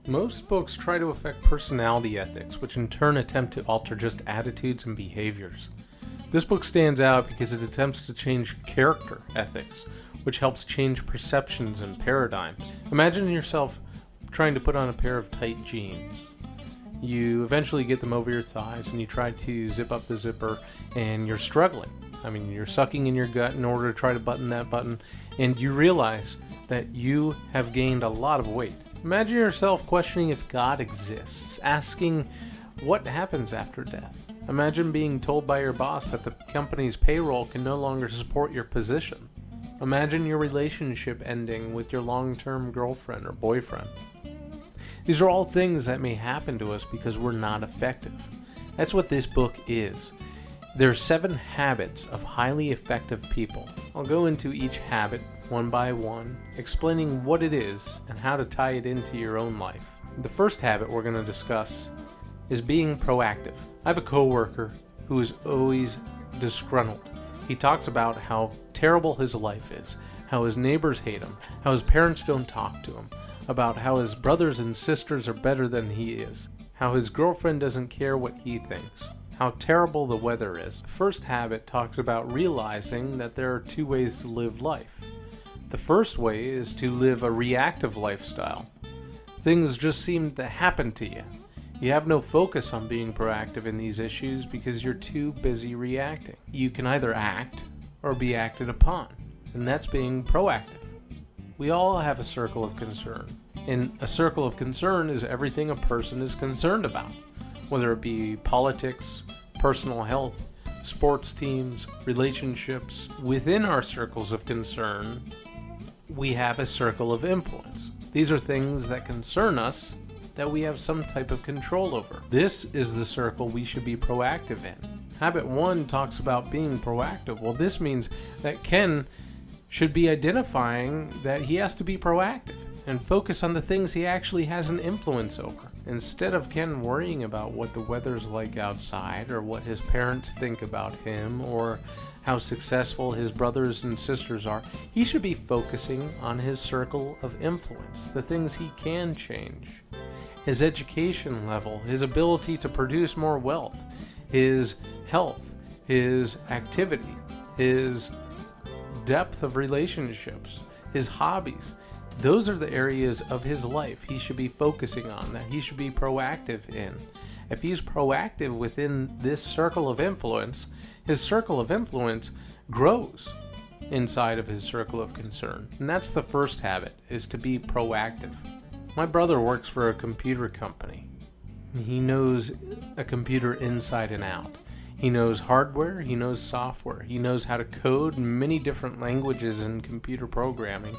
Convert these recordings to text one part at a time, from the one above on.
Most books try to affect personality ethics, which in turn attempt to alter just attitudes and behaviors. This book stands out because it attempts to change character ethics, which helps change perceptions and paradigms. Imagine yourself trying to put on a pair of tight jeans. You eventually get them over your thighs and you try to zip up the zipper and you're struggling. You're sucking in your gut in order to try to button that button, and you realize that you have gained a lot of weight. Imagine yourself questioning if God exists, asking what happens after death. Imagine being told by your boss that the company's payroll can no longer support your position. Imagine your relationship ending with your long-term girlfriend or boyfriend. These are all things that may happen to us because we're not effective. That's what this book is. There are 7 habits of highly effective people. I'll go into each habit one by one, explaining what it is and how to tie it into your own life. The first habit we're going to discuss is being proactive. I have a coworker who is always disgruntled. He talks about how terrible his life is, how his neighbors hate him, how his parents don't talk to him, about how his brothers and sisters are better than he is, how his girlfriend doesn't care what he thinks, how terrible the weather is. The first habit talks about realizing that there are 2 ways to live life. The first way is to live a reactive lifestyle. Things just seem to happen to you. You have no focus on being proactive in these issues because you're too busy reacting. You can either act or be acted upon, and that's being proactive. We all have a circle of concern, and a circle of concern is everything a person is concerned about, whether it be politics, personal health, sports teams, relationships. Within our circles of concern, we have a circle of influence. These are things that concern us that we have some type of control over. This is the circle we should be proactive in. Habit 1 talks about being proactive. Well, this means that Ken should be identifying that he has to be proactive and focus on the things he actually has an influence over. Instead of Ken worrying about what the weather's like outside or what his parents think about him or how successful his brothers and sisters are, he should be focusing on his circle of influence, the things he can change. His education level, his ability to produce more wealth, his health, his activity, his depth of relationships, his hobbies. Those are the areas of his life he should be focusing on, that he should be proactive in. If he's proactive within this circle of influence, his circle of influence grows inside of his circle of concern. And that's the first habit, is to be proactive. My brother works for a computer company. He knows a computer inside and out. He knows hardware, he knows software, he knows how to code many different languages in computer programming.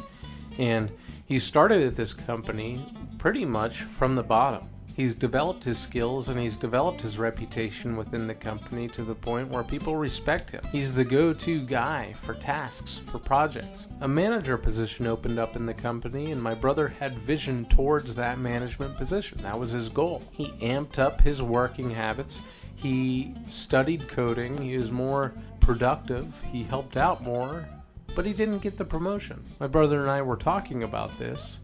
And he started at this company pretty much from the bottom. He's developed his skills and he's developed his reputation within the company to the point where people respect him. He's the go-to guy for tasks, for projects. A manager position opened up in the company and my brother had vision towards that management position. That was his goal. He amped up his working habits. He studied coding. He was more productive. He helped out more, but he didn't get the promotion. My brother and I were talking about this,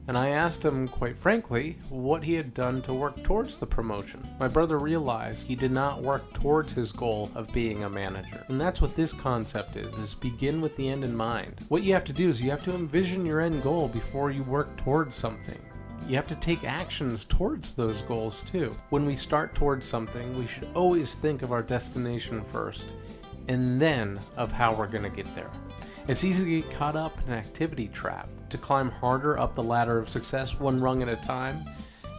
and I asked him, quite frankly, what he had done to work towards the promotion. My brother realized he did not work towards his goal of being a manager. And that's what this concept is begin with the end in mind. What you have to do is you have to envision your end goal before you work towards something. You have to take actions towards those goals too. When we start towards something, we should always think of our destination first, and then of how we're going to get there. It's easy to get caught up in an activity trap, to climb harder up the ladder of success one rung at a time,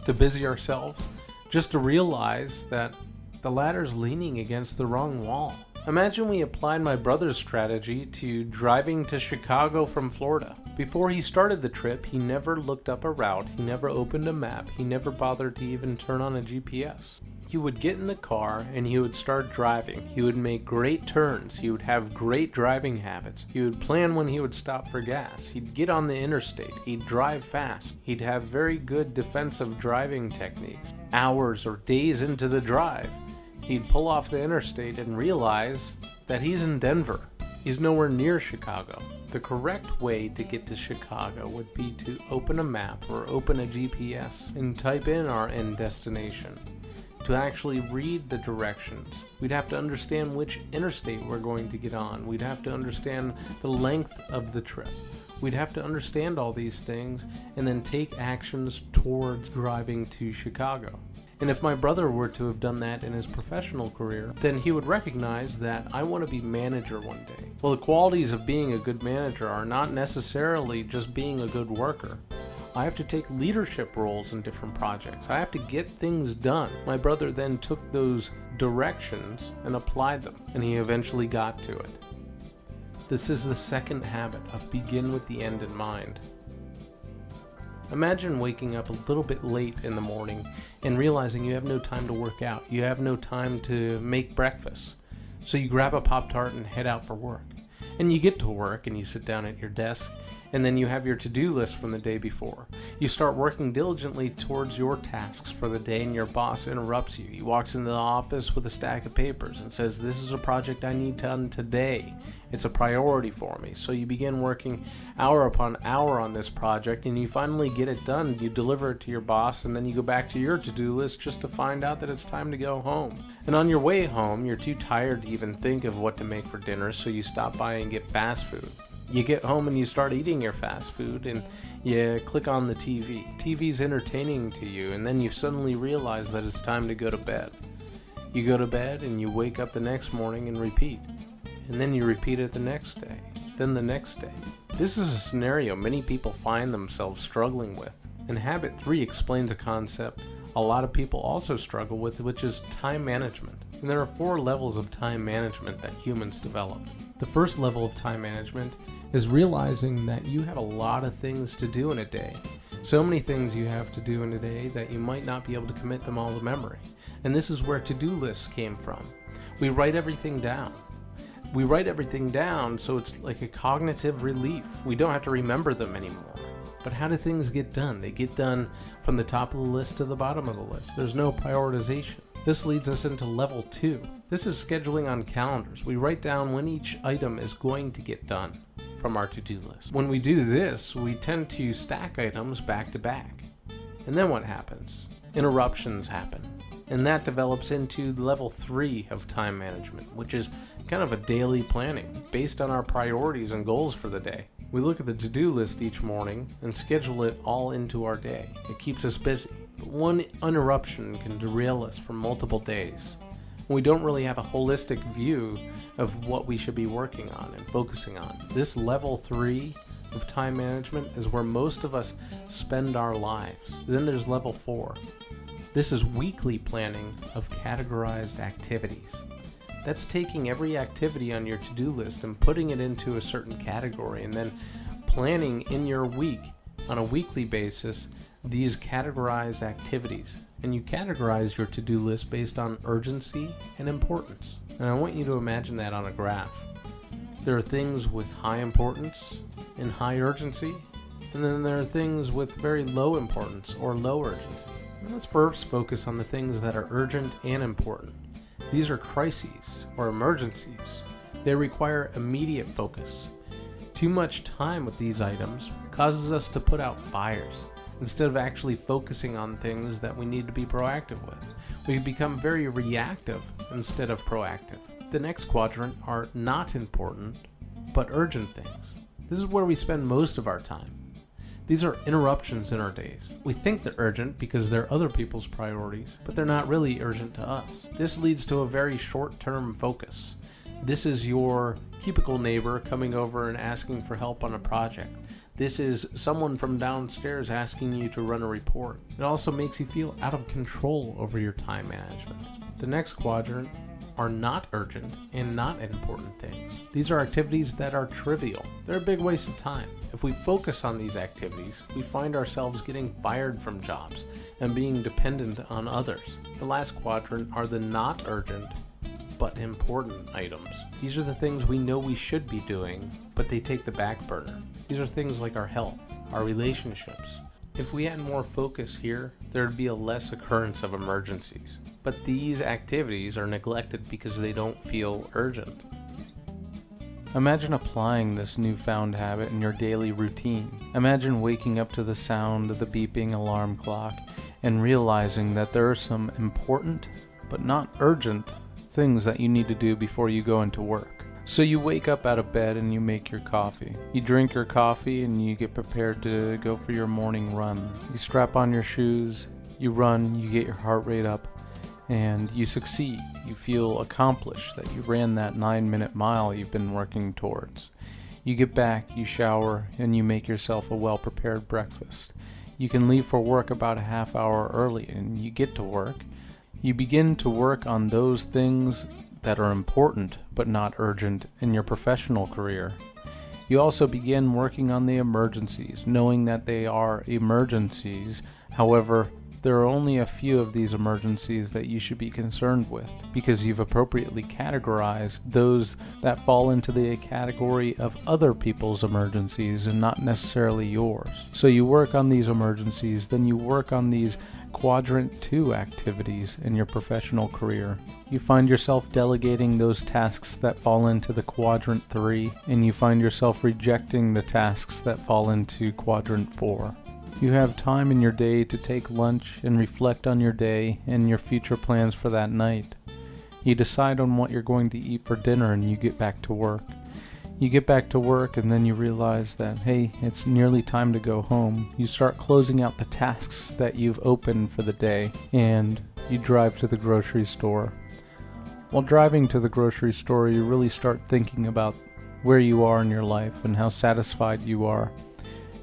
to busy ourselves, just to realize that the ladder's leaning against the wrong wall. Imagine we applied my brother's strategy to driving to Chicago from Florida. Before he started the trip, he never looked up a route, he never opened a map, he never bothered to even turn on a GPS. He would get in the car and he would start driving. He would make great turns. He would have great driving habits. He would plan when he would stop for gas. He'd get on the interstate. He'd drive fast. He'd have very good defensive driving techniques. Hours or days into the drive, he'd pull off the interstate and realize that he's in Denver. He's nowhere near Chicago. The correct way to get to Chicago would be to open a map or open a GPS and type in our end destination. To actually read the directions, we'd have to understand which interstate we're going to get on. We'd have to understand the length of the trip. We'd have to understand all these things and then take actions towards driving to Chicago. And if my brother were to have done that in his professional career, then he would recognize that I want to be manager one day. Well, the qualities of being a good manager are not necessarily just being a good worker. I have to take leadership roles in different projects. I have to get things done. My brother then took those directions and applied them, and he eventually got to it. This is the second habit of begin with the end in mind. Imagine waking up a little bit late in the morning and realizing you have no time to work out. You have no time to make breakfast. So you grab a Pop-Tart and head out for work. And you get to work and you sit down at your desk, and then you have your to-do list from the day before. You start working diligently towards your tasks for the day, and your boss interrupts you. He walks into the office with a stack of papers and says, "This is a project I need done today. It's a priority for me." So you begin working hour upon hour on this project, and you finally get it done. You deliver it to your boss, and then you go back to your to-do list just to find out that it's time to go home. And on your way home, you're too tired to even think of what to make for dinner, so you stop by and get fast food. You get home and you start eating your fast food, and you click on the TV. TV's entertaining to you, and then you suddenly realize that it's time to go to bed. You go to bed and you wake up the next morning and repeat. And then you repeat it the next day, then the next day. This is a scenario many people find themselves struggling with. And habit 3 explains a concept a lot of people also struggle with, which is time management. And there are 4 levels of time management that humans develop. The first level of time management is realizing that you have a lot of things to do in a day. So many things you have to do in a day that you might not be able to commit them all to memory. And this is where to-do lists came from. We write everything down. We write everything down so it's like a cognitive relief. We don't have to remember them anymore. But how do things get done? They get done from the top of the list to the bottom of the list. There's no prioritization. This leads us into level 2. This is scheduling on calendars. We write down when each item is going to get done from our to-do list. When we do this, we tend to stack items back to back. And then what happens? Interruptions happen. And that develops into level 3 of time management, which is kind of a daily planning based on our priorities and goals for the day. We look at the to-do list each morning and schedule it all into our day. It keeps us busy. But one interruption can derail us for multiple days. We don't really have a holistic view of what we should be working on and focusing on. This level 3 of time management is where most of us spend our lives. Then there's level 4. This is weekly planning of categorized activities. That's taking every activity on your to-do list and putting it into a certain category, and then planning in your week on a weekly basis these categorized activities. And you categorize your to-do list based on urgency and importance. And I want you to imagine that on a graph. There are things with high importance and high urgency, and then there are things with very low importance or low urgency. Let's first focus on the things that are urgent and important. These are crises or emergencies. They require immediate focus. Too much time with these items causes us to put out fires instead of actually focusing on things that we need to be proactive with. We become very reactive instead of proactive. The next quadrant are not important but urgent things. This is where we spend most of our time. These are interruptions in our days. We think they're urgent because they're other people's priorities, but they're not really urgent to us. This leads to a very short-term focus. This is your cubicle neighbor coming over and asking for help on a project. This is someone from downstairs asking you to run a report. It also makes you feel out of control over your time management. The next quadrant are not urgent and not important things. These are activities that are trivial. They're a big waste of time. If we focus on these activities, we find ourselves getting fired from jobs and being dependent on others. The last quadrant are the not urgent but important items. These are the things we know we should be doing, but they take the back burner. These are things like our health, our relationships. If we had more focus here, there would be a less occurrence of emergencies. But these activities are neglected because they don't feel urgent. Imagine applying this newfound habit in your daily routine. Imagine waking up to the sound of the beeping alarm clock and realizing that there are some important, but not urgent, things that you need to do before you go into work. So you wake up out of bed and you make your coffee. You drink your coffee and you get prepared to go for your morning run. You strap on your shoes, you run, you get your heart rate up, and you succeed. You feel accomplished that you ran that 9-minute mile you've been working towards. You get back, you shower, and you make yourself a well-prepared breakfast. You can leave for work about a half hour early, and you get to work. You begin to work on those things that are important but not urgent in your professional career. You also begin working on the emergencies, knowing that they are emergencies. However, there are only a few of these emergencies that you should be concerned with, because you've appropriately categorized those that fall into the category of other people's emergencies and not necessarily yours. So you work on these emergencies, then you work on these quadrant 2 activities in your professional career. You find yourself delegating those tasks that fall into the quadrant 3, and you find yourself rejecting the tasks that fall into quadrant 4. You have time in your day to take lunch and reflect on your day and your future plans for that night. You decide on what you're going to eat for dinner and you get back to work. You get back to work and then you realize that, hey, it's nearly time to go home. You start closing out the tasks that you've opened for the day and you drive to the grocery store. While driving to the grocery store, you really start thinking about where you are in your life and how satisfied you are,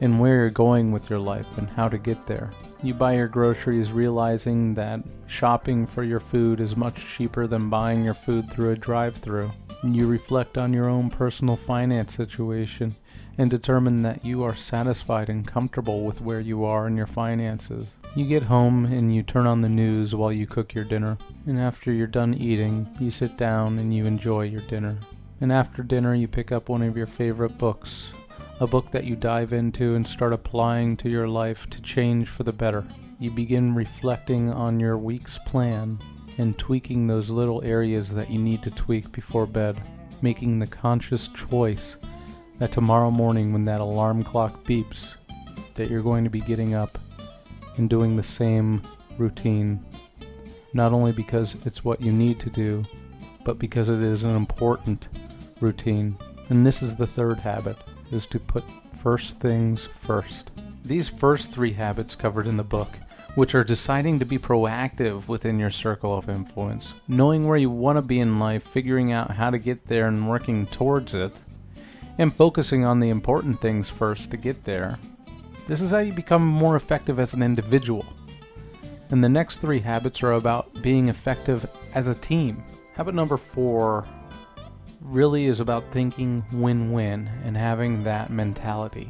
and where you're going with your life and how to get there. You buy your groceries realizing that shopping for your food is much cheaper than buying your food through a drive-thru. You reflect on your own personal finance situation and determine that you are satisfied and comfortable with where you are in your finances. You get home and you turn on the news while you cook your dinner. And after you're done eating, you sit down and you enjoy your dinner. And after dinner, you pick up one of your favorite books. A book that you dive into and start applying to your life to change for the better. You begin reflecting on your week's plan and tweaking those little areas that you need to tweak before bed, making the conscious choice that tomorrow morning when that alarm clock beeps, that you're going to be getting up and doing the same routine, not only because it's what you need to do, but because it is an important routine. And this is the third habit, is to put first things first. These first 3 habits covered in the book, which are deciding to be proactive within your circle of influence, knowing where you want to be in life, figuring out how to get there and working towards it, and focusing on the important things first to get there. This is how you become more effective as an individual. And the next 3 habits are about being effective as a team. Habit number 4 really is about thinking win-win and having that mentality.